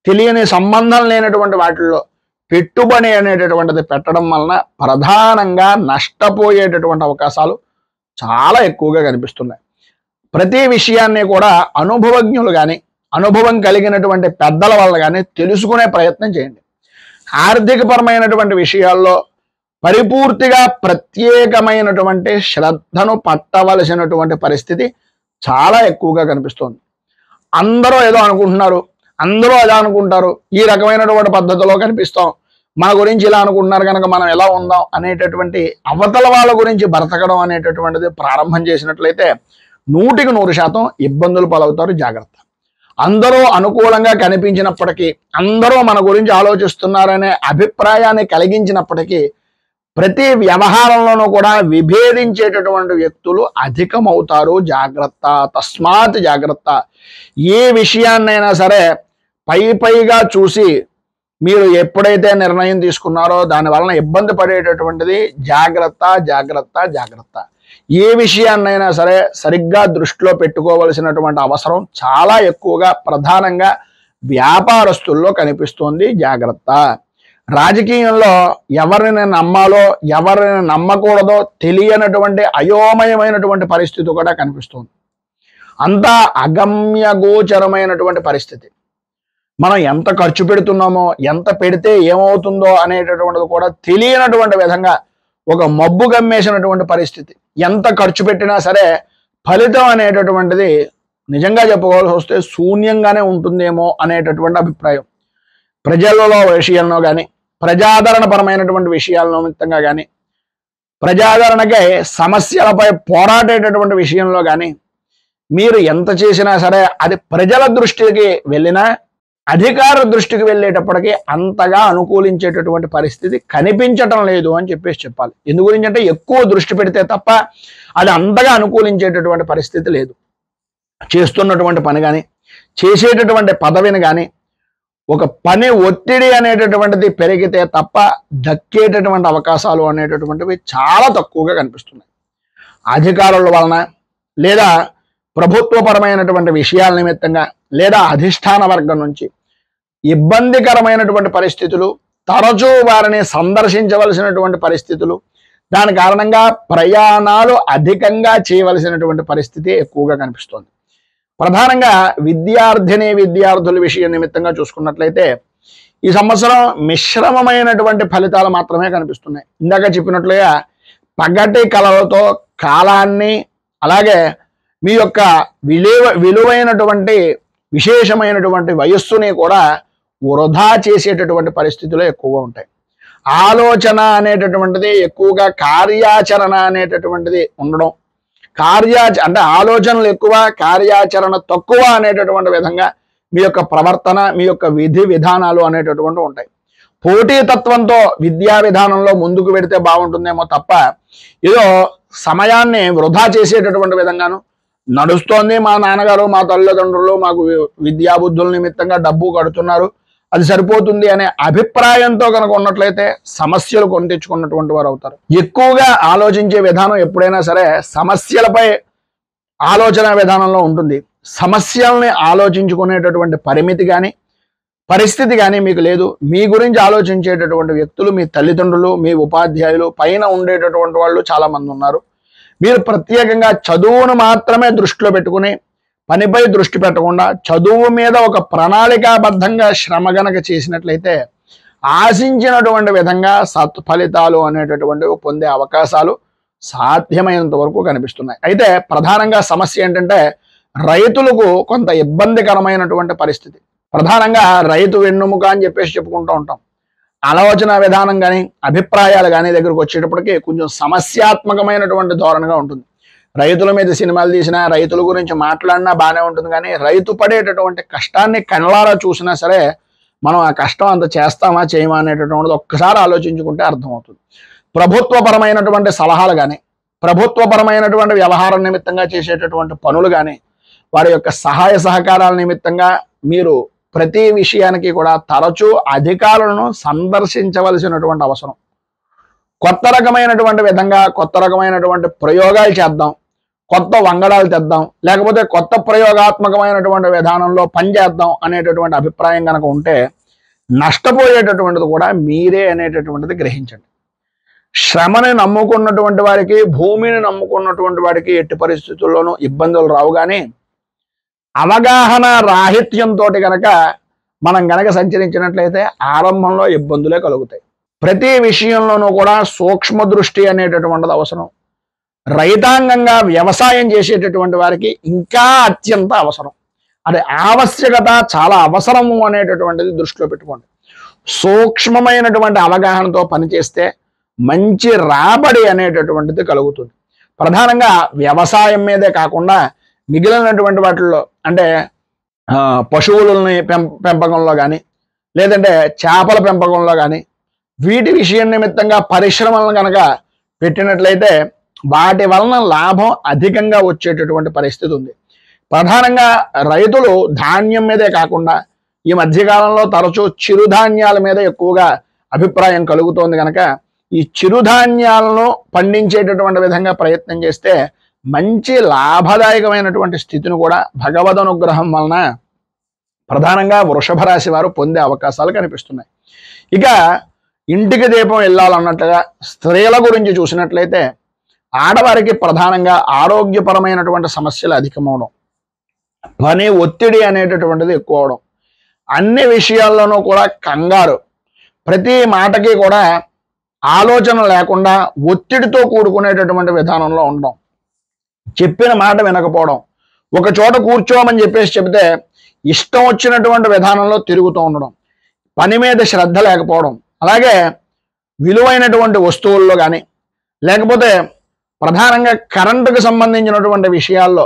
తెలియని సంబంధం లేనటువంటి వాటిల్లో పెట్టుబడి అనేటటువంటిది పెట్టడం వలన ప్రధానంగా నష్టపోయేటటువంటి అవకాశాలు చాలా ఎక్కువగా కనిపిస్తున్నాయి. ప్రతి విషయాన్ని కూడా అనుభవజ్ఞులు కానీ అనుభవం కలిగినటువంటి పెద్దల వల్ల కానీ తెలుసుకునే ప్రయత్నం చేయండి. ఆర్థికపరమైనటువంటి విషయాల్లో పరిపూర్తిగా ప్రత్యేకమైనటువంటి శ్రద్ధను పట్టవలసినటువంటి పరిస్థితి చాలా ఎక్కువగా కనిపిస్తోంది. అందరూ ఏదో అనుకుంటున్నారు, అందరూ అలా అనుకుంటారు, ఈ రకమైనటువంటి పద్ధతిలో కనిపిస్తాం, మన గురించి ఇలా అనుకుంటున్నారు కనుక మనం ఎలా ఉందాం అనేటటువంటి అవతల వాళ్ళ గురించి బ్రతకడం అనేటటువంటిది ప్రారంభం చేసినట్లయితే 100% ఇబ్బందులు పాలవుతారు. జాగ్రత్త. అందరూ అనుకూలంగా కనిపించినప్పటికీ, అందరూ మన గురించి ఆలోచిస్తున్నారనే అభిప్రాయాన్ని కలిగించినప్పటికీ ప్రతి వ్యవహారంలోనూ కూడా విభేదించేటటువంటి వ్యక్తులు అధికమవుతారు. జాగ్రత్త. తస్మాత్ జాగ్రత్త. ఏ విషయాన్నైనా సరే పైగా చూసి మీరు ఎప్పుడైతే నిర్ణయం తీసుకున్నారో దాని వలన ఇబ్బంది పడేటటువంటిది జాగ్రత్త. జాగ్రత్త. జాగ్రత్త. ఏ విషయాన్నైనా సరే సరిగ్గా దృష్టిలో పెట్టుకోవలసినటువంటి అవసరం చాలా ఎక్కువగా ప్రధానంగా వ్యాపారస్తుల్లో కనిపిస్తోంది. జాగ్రత్త. రాజకీయంలో ఎవరిని నమ్మాలో ఎవరిని నమ్మకూడదో తెలియనటువంటి అయోమయమైనటువంటి పరిస్థితి కూడా కనిపిస్తుంది. అంతా అగమ్యగోచరమైనటువంటి పరిస్థితి. మనం ఎంత ఖర్చు పెడుతున్నామో, ఎంత పెడితే ఏమవుతుందో అనేటటువంటిది కూడా తెలియనటువంటి విధంగా ఒక మబ్బు గమ్మేసినటువంటి పరిస్థితి. ఎంత ఖర్చు పెట్టినా సరే ఫలితం అనేటటువంటిది నిజంగా చెప్పుకోవాల్సి వస్తే శూన్యంగానే ఉంటుందేమో అనేటటువంటి అభిప్రాయం. ప్రజలలో విషయంలో కానీ, ప్రజాదరణపరమైనటువంటి విషయాల నిమిత్తంగా కానీ, ప్రజాదరణకై సమస్యలపై పోరాడేటటువంటి విషయంలో కానీ మీరు ఎంత చేసినా సరే అది ప్రజల దృష్టికి వెళ్ళినా అధికార దృష్టికి వెళ్ళేటప్పటికీ అంతగా అనుకూలించేటటువంటి పరిస్థితి కనిపించటం లేదు అని చెప్పాలి. ఎందు గురించి అంటే ఎక్కువ దృష్టి పెడితే తప్ప అది అంతగా అనుకూలించేటటువంటి పరిస్థితి లేదు. చేస్తున్నటువంటి పని కానీ, చేసేటటువంటి పదవిని కానీ, ఒక పని ఒత్తిడి అనేటటువంటిది పెరిగితే తప్ప దక్కేటటువంటి అవకాశాలు అనేటటువంటివి చాలా తక్కువగా కనిపిస్తున్నాయి. అధికారుల వలన లేదా ప్రభుత్వపరమైనటువంటి విషయాల నిమిత్తంగా లేదా అధిష్టాన వర్గం నుంచి ఇబ్బందికరమైనటువంటి పరిస్థితులు, తరచూ వారిని సందర్శించవలసినటువంటి పరిస్థితులు, దాని కారణంగా ప్రయాణాలు అధికంగా చేయవలసినటువంటి పరిస్థితి ఎక్కువగా కనిపిస్తోంది. ప్రధానంగా విద్యార్థుల విషయం నిమిత్తంగా చూసుకున్నట్లయితే ఈ సంవత్సరం మిశ్రమమైనటువంటి ఫలితాలు మాత్రమే కనిపిస్తున్నాయి. ఇందాక చెప్పినట్లుగా పగటి కళలతో కాలాన్ని, అలాగే మీ యొక్క విలువైనటువంటి విశేషమైనటువంటి వయస్సుని కూడా వృధా చేసేటటువంటి పరిస్థితులు ఎక్కువగా ఉంటాయి. ఆలోచన అనేటటువంటిది ఎక్కువగా కార్యాచరణ అనేటటువంటిది ఉండడం, అంటే ఆలోచనలు ఎక్కువ కార్యాచరణ తక్కువ అనేటటువంటి విధంగా మీ యొక్క ప్రవర్తన, మీ యొక్క విధి విధానాలు అనేటటువంటి ఉంటాయి. పోటీతత్వంతో విద్యా విధానంలో ముందుకు వెడితే బాగుంటుందేమో తప్ప ఏదో సమయాన్ని వృధా చేసేటటువంటి విధంగాను నడుస్తోంది, మా నాన్నగారు మా తల్లిదండ్రులు మాకు విద్యాబుద్ధుల నిమిత్తంగా డబ్బు కడుతున్నారు, అది సరిపోతుంది అనే అభిప్రాయంతో కనుక ఉన్నట్లయితే సమస్యలు కొని తెచ్చుకున్నటువంటి వారు అవుతారు. ఎక్కువగా ఆలోచించే విధానం ఎప్పుడైనా సరే సమస్యలపై ఆలోచన విధానంలో ఉంటుంది. సమస్యల్ని ఆలోచించుకునేటటువంటి పరిమితి కానీ, పరిస్థితి కానీ మీకు లేదు. మీ గురించి ఆలోచించేటటువంటి వ్యక్తులు మీ తల్లిదండ్రులు, మీ ఉపాధ్యాయులు, పైన ఉండేటటువంటి వాళ్ళు చాలా మంది ఉన్నారు. మీరు ప్రత్యేకంగా చదువును మాత్రమే దృష్టిలో పెట్టుకుని పనిపై దృష్టి పెట్టకుండా చదువు మీద ఒక ప్రణాళికాబద్ధంగా శ్రమ గనక చేసినట్లయితే ఆశించినటువంటి విధంగా సత్ఫలితాలు అనేటటువంటివి పొందే అవకాశాలు సాధ్యమైనంత వరకు కనిపిస్తున్నాయి. అయితే ప్రధానంగా సమస్య ఏంటంటే రైతులకు కొంత ఇబ్బందికరమైనటువంటి పరిస్థితి. ప్రధానంగా రైతు వెన్నుముక అని చెప్పేసి చెప్పుకుంటూ ఉంటాం. ఆలోచన విధానం కానీ అభిప్రాయాలు కానీ దగ్గరకు వచ్చేటప్పటికి కొంచెం సమస్యాత్మకమైనటువంటి ధోరణిగా ఉంటుంది. రైతుల మీద సినిమాలు తీసినా, రైతుల గురించి మాట్లాడినా బాగానే ఉంటుంది, కానీ రైతు పడేటటువంటి కష్టాన్ని కళ్ళారా చూసినా సరే మనం ఆ కష్టం అంత చేస్తామా చేయమా అనేటటువంటిది ఒక్కసారి ఆలోచించుకుంటే అర్థమవుతుంది. ప్రభుత్వపరమైనటువంటి సలహాలు కానీ, ప్రభుత్వపరమైనటువంటి వ్యవహారం నిమిత్తంగా చేసేటటువంటి పనులు కానీ, వారి యొక్క సహాయ సహకారాల నిమిత్తంగా మీరు ప్రతి విషయానికి కూడా తరచూ అధికారులను సందర్శించవలసినటువంటి అవసరం. కొత్త రకమైనటువంటి విధంగా కొత్త రకమైనటువంటి ప్రయోగాలు చేద్దాం, కొత్త వంగడాలు తెద్దాం, లేకపోతే కొత్త ప్రయోగాత్మకమైనటువంటి విధానంలో పనిచేద్దాం అనేటటువంటి అభిప్రాయం కనుక ఉంటే నష్టపోయేటటువంటిది కూడా మీరే అనేటటువంటిది గ్రహించండి. శ్రమని నమ్ముకున్నటువంటి వారికి, భూమిని నమ్ముకున్నటువంటి వారికి ఎట్టి పరిస్థితుల్లోనూ ఇబ్బందులు రావు. కానీ అవగాహన రాహిత్యంతో గనక మనం గనక సంచరించినట్లయితే ఆరంభంలో ఇబ్బందులే కలుగుతాయి. ప్రతి విషయంలోనూ కూడా సూక్ష్మ దృష్టి అనేటటువంటిది అవసరం. రైతాంగంగా వ్యవసాయం చేసేటటువంటి వారికి ఇంకా అత్యంత అవసరం. అది ఆవశ్యకత, చాలా అవసరము అనేటటువంటిది దృష్టిలో పెట్టుకోండి. సూక్ష్మమైనటువంటి అవగాహనతో పనిచేస్తే మంచి రాబడి అనేటటువంటిది కలుగుతుంది. ప్రధానంగా వ్యవసాయం మీదే కాకుండా మిగిలినటువంటి వాటిల్లో అంటే పశువులని పెంపకంలో కానీ, లేదంటే చేపల పెంపకంలో కానీ, వీటి విషయం నిమిత్తంగా పరిశ్రమలను కనుక పెట్టినట్లయితే వాటి వలన లాభం అధికంగా వచ్చేటటువంటి పరిస్థితి ఉంది. ప్రధానంగా రైతులు ధాన్యం మీదే కాకుండా ఈ మధ్యకాలంలో తరచూ చిరుధాన్యాల మీద ఎక్కువగా అభిప్రాయం కలుగుతోంది. కనుక ఈ చిరుధాన్యాలను పండించేటటువంటి విధంగా ప్రయత్నం చేస్తే మంచి లాభదాయకమైనటువంటి స్థితిని కూడా భగవద్ అనుగ్రహం వలన ప్రధానంగా వృషభ రాశి వారు పొందే అవకాశాలు కనిపిస్తున్నాయి. ఇక ఇంటికి దీపం వెళ్ళాలన్నట్లుగా స్త్రీల గురించి చూసినట్లయితే ఆడవారికి ప్రధానంగా ఆరోగ్యపరమైనటువంటి సమస్యలు అధికమవడం, పని ఒత్తిడి అనేటటువంటిది ఎక్కువ అవడం, అన్ని విషయాల్లోనూ కూడా కంగారు, ప్రతి మాటకి కూడా ఆలోచన లేకుండా ఒత్తిడితో కూడుకునేటటువంటి విధానంలో ఉండడం, చెప్పిన మాట వినకపోవడం, ఒక చోట కూర్చోమని చెప్పేసి చెబితే ఇష్టం వచ్చినటువంటి విధానంలో తిరుగుతూ ఉండడం, పని మీద శ్రద్ధ లేకపోవడం, అలాగే విలువైనటువంటి వస్తువుల్లో కానీ లేకపోతే ప్రధానంగా కరెంటుకు సంబంధించినటువంటి విషయాల్లో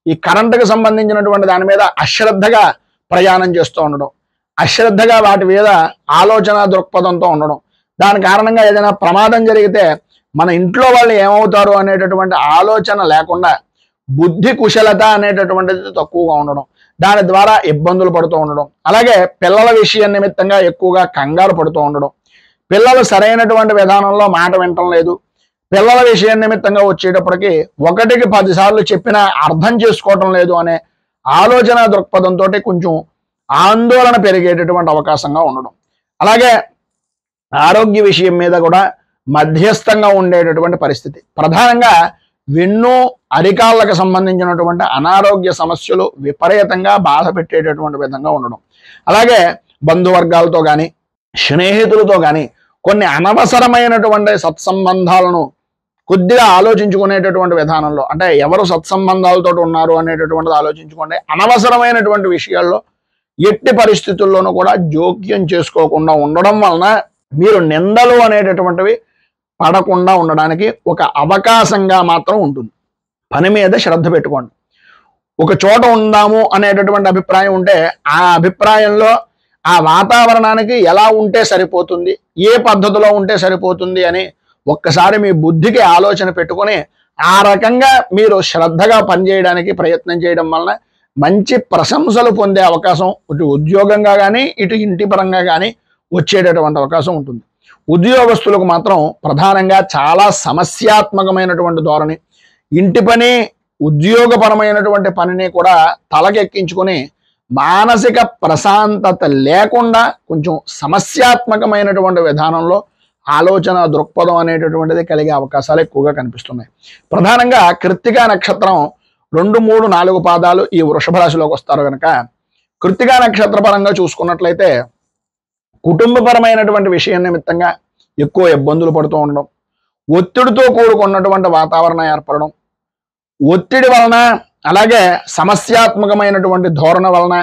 ఈ కరెంటుకు సంబంధించినటువంటి దాని మీద అశ్రద్ధగా ప్రయాణం చేస్తూ ఉండడం, అశ్రద్ధగా వాటి మీద ఆలోచన దృక్పథంతో ఉండడం, దాని కారణంగా ఏదైనా ప్రమాదం జరిగితే మన ఇంట్లో వాళ్ళు ఏమవుతారు అనేటటువంటి ఆలోచన లేకుండా బుద్ధి కుశలత అనేటటువంటిది తక్కువగా ఉండడం, దాని ద్వారా ఇబ్బందులు పడుతూ ఉండడం, అలాగే పిల్లల విషయం నిమిత్తంగా ఎక్కువగా కంగారు పడుతూ ఉండడం, పిల్లలు సరైనటువంటి విధానంలో మాట వినటం లేదు, పిల్లల విషయం నిమిత్తంగా వచ్చేటప్పటికి 1కి 10 సార్లు చెప్పినా అర్థం చేసుకోవటం లేదు అనే ఆలోచన దృక్పథంతో కొంచెం ఆందోళన పెరిగేటటువంటి అవకాశంగా ఉండడం, అలాగే ఆరోగ్య విషయం మీద కూడా మధ్యస్థంగా ఉండేటటువంటి పరిస్థితి. ప్రధానంగా వెన్ను అరికాళ్ళకు సంబంధించినటువంటి అనారోగ్య సమస్యలు విపరీతంగా బాధ పెట్టేటటువంటి విధంగా ఉండడం, అలాగే బంధువర్గాలతో కానీ స్నేహితులతో కానీ కొన్ని అనవసరమైనటువంటి సత్సంబంధాలను కొద్దిగా ఆలోచించుకునేటటువంటి విధానంలో, అంటే ఎవరు సత్సంబంధాలతో ఉన్నారు అనేటటువంటిది ఆలోచించుకోండి. అనవసరమైనటువంటి విషయాల్లో ఎట్టి పరిస్థితుల్లోనూ కూడా జోక్యం చేసుకోకుండా ఉండడం వలన మీరు నిందలు అనేటటువంటివి పడకుండా ఉండడానికి ఒక అవకాశంగా మాత్రం ఉంటుంది. పని మీద శ్రద్ధ పెట్టుకోండి. ఒక చోట ఉందాము అనేటటువంటి అభిప్రాయం ఉంటే ఆ అభిప్రాయంలో ఆ వాతావరణానికి ఎలా ఉంటే సరిపోతుంది, ఏ పద్ధతిలో ఉంటే సరిపోతుంది అని ఒక్కసారి మీ బుద్ధికి ఆలోచన పెట్టుకొని ఆ రకంగా మీరు శ్రద్ధగా పనిచేయడానికి ప్రయత్నం చేయడం వలన మంచి ప్రశంసలు పొందే అవకాశం ఇటు ఉద్యోగంగా కానీ ఇటు ఇంటి పరంగా కానీ వచ్చేటటువంటి అవకాశం ఉంటుంది. ఉద్యోగస్తులకు మాత్రం ప్రధానంగా చాలా సమస్యాత్మకమైనటువంటి ధోరణి, ఇంటి పని ఉద్యోగపరమైనటువంటి పనిని కూడా తలకెక్కించుకొని మానసిక ప్రశాంతత లేకుండా కొంచెం సమస్యాత్మకమైనటువంటి విధానంలో ఆలోచన దృక్పథం అనేటటువంటిది కలిగే అవకాశాలు ఎక్కువగా కనిపిస్తున్నాయి. ప్రధానంగా కృత్తికా నక్షత్రం 2, 3, 4 పాదాలు ఈ వృషభ రాశిలోకి వస్తారు కనుక కృత్తికా నక్షత్ర పరంగా చూసుకున్నట్లయితే కుటుంబపరమైనటువంటి విషయం నిమిత్తంగా ఎక్కువ ఇబ్బందులు పడుతూ ఉండడం, ఒత్తిడితో కూడుకున్నటువంటి వాతావరణం ఏర్పడడం, ఒత్తిడి వలన అలాగే సమస్యాత్మకమైనటువంటి ధోరణ వలన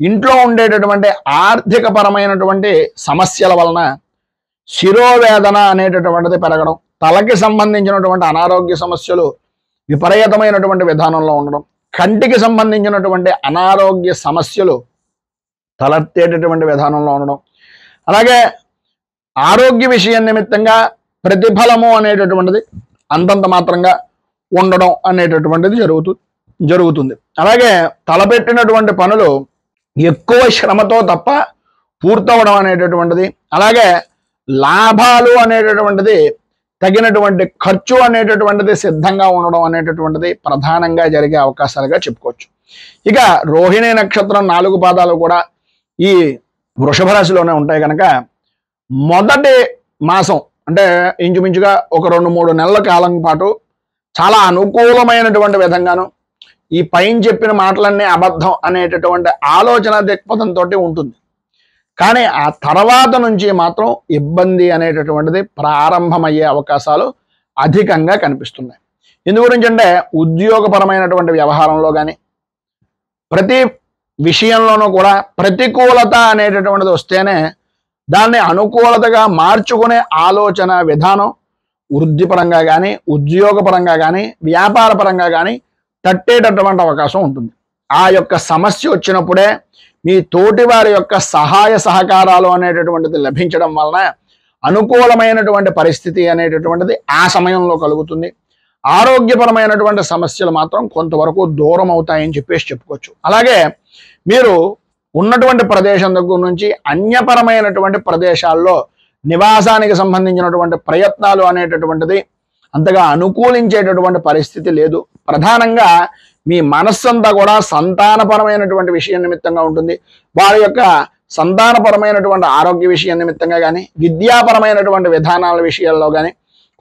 ఇంట్లో ఉండేటటువంటి ఆర్థిక పరమైనటువంటి సమస్యల వలన శిరోవేదన అనేటటువంటిది పెరగడం, తలకి సంబంధించినటువంటి అనారోగ్య సమస్యలు విపరీతమైనటువంటి విధానంలో ఉండడం, కంటికి సంబంధించినటువంటి అనారోగ్య సమస్యలు తలెత్తేటటువంటి విధానంలో ఉండడం, అలాగే ఆరోగ్య విషయం నిమిత్తంగా ప్రతిఫలము అనేటటువంటిది అంతంత మాత్రంగా ఉండడం అనేటటువంటిది జరుగుతుంది. అలాగే తలపెట్టినటువంటి పనులు ఎక్కువ శ్రమతో తప్ప పూర్తవడం అనేటటువంటిది, అలాగే లాభాలు అనేటటువంటిది తగినటువంటి ఖర్చు అనేటటువంటిది సిద్ధంగా ఉండడం అనేటటువంటిది ప్రధానంగా జరిగే అవకాశాలుగా చెప్పుకోవచ్చు. ఇక రోహిణి నక్షత్రం 4 పాదాలు కూడా ఈ వృషభ రాశిలోనే ఉంటాయి కనుక మొదటి మాసం అంటే ఇంచుమించుగా ఒక 2-3 నెలల కాలం పాటు చాలా అనుకూలమైనటువంటి విధంగాను ఈ పైన చెప్పిన మాటలన్నీ అబద్ధం అనేటటువంటి ఆలోచన దృక్పథంతో ఉంటుంది. కానీ ఆ తర్వాత నుంచి మాత్రం ఇబ్బంది అనేటటువంటిది ప్రారంభమయ్యే అవకాశాలు అధికంగా కనిపిస్తున్నాయి. ఎందు గురించి అంటే ఉద్యోగపరమైనటువంటి వ్యవహారంలో కానీ ప్రతి విషయంలోనూ కూడా ప్రతికూలత అనేటటువంటిది వస్తేనే దాన్ని అనుకూలతగా మార్చుకునే ఆలోచన విధానం వృద్ధిపరంగా కానీ ఉద్యోగపరంగా కానీ వ్యాపార పరంగా కానీ తట్టేటటువంటి అవకాశం ఉంటుంది. ఆ యొక్క సమస్య వచ్చినప్పుడే మీ తోటి వారి యొక్క సహాయ సహకారాలు అనేటటువంటిది లభించడం వలన అనుకూలమైనటువంటి పరిస్థితి అనేటటువంటిది ఆ సమయంలో కలుగుతుంది. ఆరోగ్యపరమైనటువంటి సమస్యలు మాత్రం కొంతవరకు దూరం అవుతాయని చెప్పేసి చెప్పుకోవచ్చు. అలాగే మీరు ఉన్నటువంటి ప్రదేశం దగ్గర నుంచి అన్యపరమైనటువంటి ప్రదేశాల్లో నివాసానికి సంబంధించినటువంటి ప్రయత్నాలు అనేటటువంటిది అంతగా అనుకూలించేటటువంటి పరిస్థితి లేదు. ప్రధానంగా మీ మనస్సంతా కూడా సంతానపరమైనటువంటి విషయం నిమిత్తంగా ఉంటుంది. వారి యొక్క సంతానపరమైనటువంటి ఆరోగ్య విషయం నిమిత్తంగా కానీ విద్యాపరమైనటువంటి విధానాల విషయాల్లో కానీ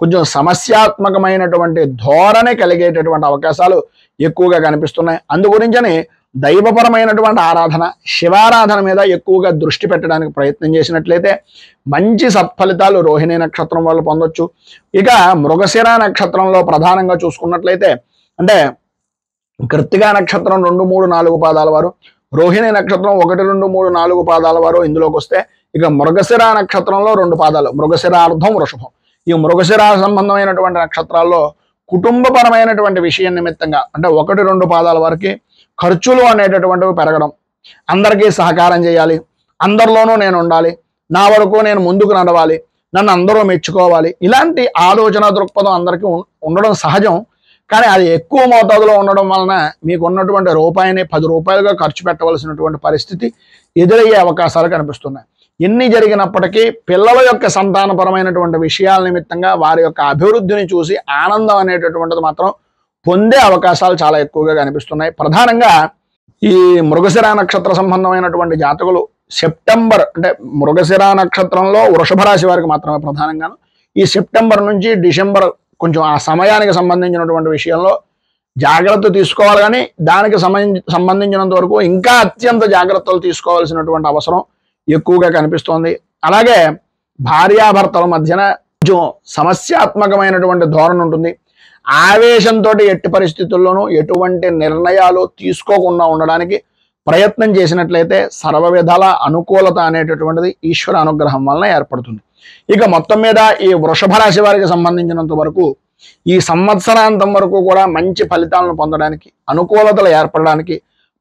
కొంచెం సమస్యాత్మకమైనటువంటి ధోరణి కలిగేటటువంటి అవకాశాలు ఎక్కువగా కనిపిస్తున్నాయి. అందుగురించని దైవపరమైనటువంటి ఆరాధన శివారాధన మీద ఎక్కువగా దృష్టి పెట్టడానికి ప్రయత్నం చేసినట్లయితే మంచి సత్ఫలితాలు రోహిణి నక్షత్రం వాళ్ళు పొందొచ్చు. ఇక మృగశిర నక్షత్రంలో ప్రధానంగా చూసుకున్నట్లయితే అంటే కృత్తికా నక్షత్రం 2, 3, 4 పాదాల వారు, రోహిణి నక్షత్రం 1, 2, 3, 4 పాదాల వారు ఇందులోకి వస్తే ఇక మృగశిర నక్షత్రంలో 2 పాదాలు మృగశిరార్ధం వృషభం. ఈ మృగశిర సంబంధమైనటువంటి నక్షత్రాల్లో కుటుంబపరమైనటువంటి విషయం నిమిత్తంగా అంటే 1, 2 పాదాల వారికి ఖర్చులు అనేటటువంటివి పెరగడం, అందరికీ సహకారం చేయాలి, అందరిలోనూ నేను ఉండాలి, నా వరకు నేను ముందుకు నడవాలి, నన్ను అందరూ మెచ్చుకోవాలి, ఇలాంటి ఆలోచన దృక్పథం అందరికీ ఉండడం సహజం. కానీ అది ఎక్కువ మోతాదులో ఉండడం వలన మీకు ఉన్నటువంటి రూపాయిని 10 రూపాయలుగా ఖర్చు పెట్టవలసినటువంటి పరిస్థితి ఎదురయ్యే అవకాశాలు కనిపిస్తున్నాయి. ఎన్ని జరిగినప్పటికీ పిల్లల యొక్క సంతానపరమైనటువంటి విషయాల నిమిత్తంగా వారి యొక్క అభివృద్ధిని చూసి ఆనందం అనేటటువంటిది మాత్రం పొందే అవకాశాలు చాలా ఎక్కువగా కనిపిస్తున్నాయి. ప్రధానంగా ఈ మృగశిర నక్షత్ర సంబంధమైనటువంటి జాతకులు సెప్టెంబర్ అంటే మృగశిర నక్షత్రంలో వృషభ రాశి వారికి మాత్రమే ప్రధానంగాను ఈ సెప్టెంబర్ నుంచి డిసెంబర్ కొంచెం ఆ సమయానికి సంబంధించినటువంటి విషయంలో జాగ్రత్త తీసుకోవాలి. కానీ దానికి సంబంధించినంత వరకు ఇంకా అత్యంత జాగ్రత్తలు తీసుకోవాల్సినటువంటి అవసరం ఎక్కువగా కనిపిస్తోంది. అలాగే భార్యాభర్తల మధ్యన కొంచెం సమస్యాత్మకమైనటువంటి ధోరణి ఉంటుంది. ఆవేశంతో ఎట్టి పరిస్థితుల్లోనూ ఎటువంటి నిర్ణయాలు తీసుకోకుండా ఉండడానికి ప్రయత్నం చేసినట్లయితే సర్వ విధాల అనుకూలత అనేటటువంటిది ఈశ్వర అనుగ్రహం వలన ఏర్పడుతుంది. ఇక మొత్తం మీద ఈ వృషభ రాశి వారికి సంబంధించినంత వరకు ఈ సంవత్సరాంతం వరకు కూడా మంచి ఫలితాలను పొందడానికి అనుకూలతలు ఏర్పడడానికి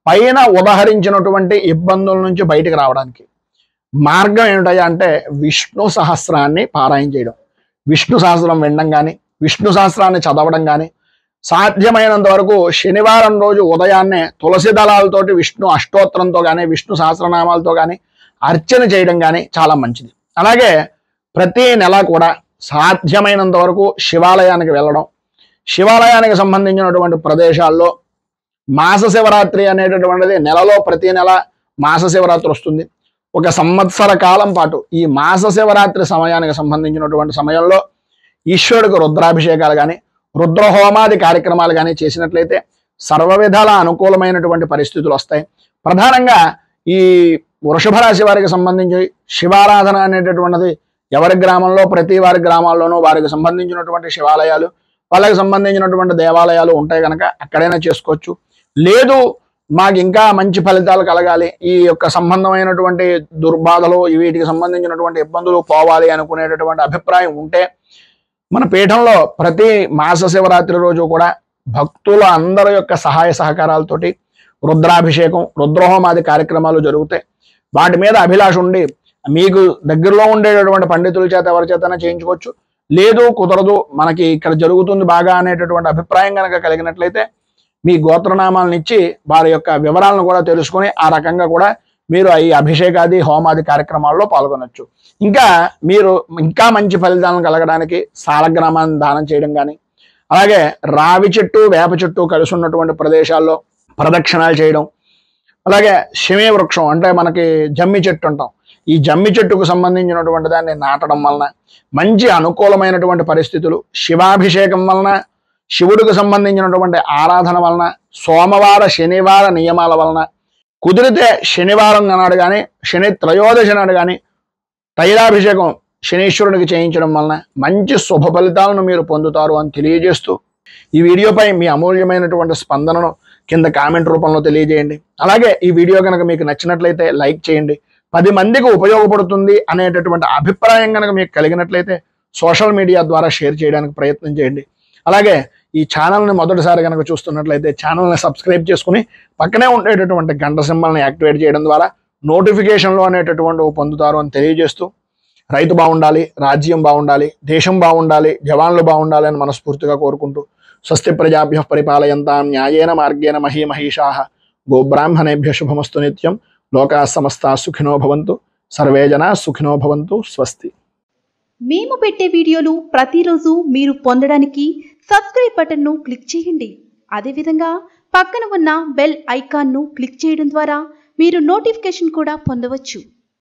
పైన ఉదహరించినటువంటి ఇబ్బందుల నుంచి బయటకు రావడానికి మార్గం ఏమిటయ్యా అంటే విష్ణు సహస్రాన్ని పారాయణ చేయడం, విష్ణు సహస్రం వినడం కానీ విష్ణు సహస్రాన్ని చదవడం కానీ సాధ్యమైనంత వరకు శనివారం రోజు ఉదయాన్నే తులసి దళాలతోటి విష్ణు అష్టోత్తరంతో కానీ విష్ణు సహస్రనామాలతో కానీ అర్చన చేయడం కానీ చాలా మంచిది. అలాగే ప్రతి నెల కూడా సాధ్యమైనంత వరకు శివాలయానికి వెళ్ళడం, శివాలయానికి సంబంధించినటువంటి ప్రదేశాల్లో మాస శివరాత్రి అనేటటువంటిది నెలలో ప్రతి నెల మాస శివరాత్రి వస్తుంది. ఒక సంవత్సర కాలం పాటు ఈ మాస శివరాత్రి సమయానికి సంబంధించినటువంటి సమయంలో ఈశ్వరుడికి రుద్రాభిషేకాలు కానీ రుద్రహోమాది కార్యక్రమాలు కానీ చేసినట్లయితే సర్వ విధాల అనుకూలమైనటువంటి పరిస్థితులు వస్తాయి. ప్రధానంగా ఈ వృషభ రాశి వారికి సంబంధించి శివారాధన అనేటటువంటిది ఎవరి గ్రామంలో ప్రతి వారి గ్రామాల్లోనూ వారికి సంబంధించినటువంటి శివాలయాలు వాళ్ళకి సంబంధించినటువంటి దేవాలయాలు ఉంటాయి కనుక అక్కడైనా చేసుకోవచ్చు. లేదు మాకు ఇంకా మంచి ఫలితాలు కలగాలి, ఈ యొక్క సంబంధమైనటువంటి దుర్బాధలు వీటికి సంబంధించినటువంటి ఇబ్బందులు పోవాలి అనుకునేటటువంటి అభిప్రాయం ఉంటే మన పీఠంలో ప్రతి మాస శివరాత్రి రోజు కూడా భక్తుల అందరి యొక్క సహాయ సహకారాలతోటి రుద్రాభిషేకం రుద్రహోమాది కార్యక్రమాలు జరుగుతాయి. వాటి మీద అభిలాష ఉండి మీకు దగ్గరలో ఉండేటటువంటి పండితుల చేత ఎవరి చేతనే చేయించుకోవచ్చు. లేదు కుదరదు మనకి ఇక్కడ జరుగుతుంది బాగా అనేటటువంటి అభిప్రాయం కనుక కలిగినట్లయితే మీ గోత్రనామాలను ఇచ్చి వారి యొక్క వివరాలను కూడా తెలుసుకొని ఆ రకంగా కూడా మీరు ఈ అభిషేకాది హోమాది కార్యక్రమాల్లో పాల్గొనవచ్చు. ఇంకా మీరు ఇంకా మంచి ఫలితాలను కలగడానికి సాలగ్రామాన్ని దానం చేయడం కానీ అలాగే రావి చెట్టు వేప చెట్టు కలిసి ఉన్నటువంటి ప్రదేశాల్లో ప్రదక్షిణాలు చేయడం, అలాగే శమీ వృక్షం అంటే మనకి జమ్మి చెట్టు అంటాం, ఈ జమ్మి చెట్టుకు సంబంధించినటువంటి దాన్ని నాటడం వలన మంచి అనుకూలమైనటువంటి పరిస్థితులు, శివాభిషేకం వలన శివుడికి సంబంధించినటువంటి ఆరాధన వలన సోమవార శనివార నియమాల వలన కుదిరితే శనివారం నాడు కానీ శని త్రయోదశి నాడు కానీ తైలాభిషేకం శనీశ్వరునికి చేయించడం వలన మంచి శుభ ఫలితాలను మీరు పొందుతారు అని తెలియజేస్తూ ఈ వీడియోపై మీ అమూల్యమైనటువంటి స్పందనను కింద కామెంట్ రూపంలో తెలియజేయండి. అలాగే ఈ వీడియో కనుక మీకు నచ్చినట్లయితే లైక్ చేయండి. 10 మందికి ఉపయోగపడుతుంది అనేటటువంటి అభిప్రాయం కనుక మీకు కలిగినట్లయితే సోషల్ మీడియా ద్వారా షేర్ చేయడానికి ప్రయత్నం చేయండి. అలాగే ఈ ఛానల్ని మొదటిసారి కనుక చూస్తున్నట్లయితే ఛానల్ని సబ్స్క్రైబ్ చేసుకుని పక్కనే ఉండేటటువంటి గంట సింబల్ని యాక్టివేట్ చేయడం ద్వారా నోటిఫికేషన్లు అనేటటువంటి పొందుతారు అని తెలియజేస్తూ రైతు బాగుండాలి, రాజ్యం బాగుండాలి, దేశం బాగుండాలి, జవాన్లు బాగుండాలి అని మనస్ఫూర్తిగా కోరుకుంటూ స్వస్తి ప్రజాభ్యః పరిపాలయంతాం న్యాయేన మార్గేణ మహీమహీషాః గోబ్రాహ్మణేభ్యః శుభమస్తు నిత్యం లోకాః సమస్తాః సుఖినో భవంతు సర్వే జనాః సుఖినో భవంతు స్వస్తి. మేము పెట్టే వీడియోలు ప్రతిరోజు మీరు పొందడానికి సబ్స్క్రైబ్ బటన్ను క్లిక్ చేయండి. అదేవిధంగా పక్కన ఉన్న బెల్ ఐకాన్ను క్లిక్ చేయడం ద్వారా మీరు నోటిఫికేషన్ కూడా పొందవచ్చు.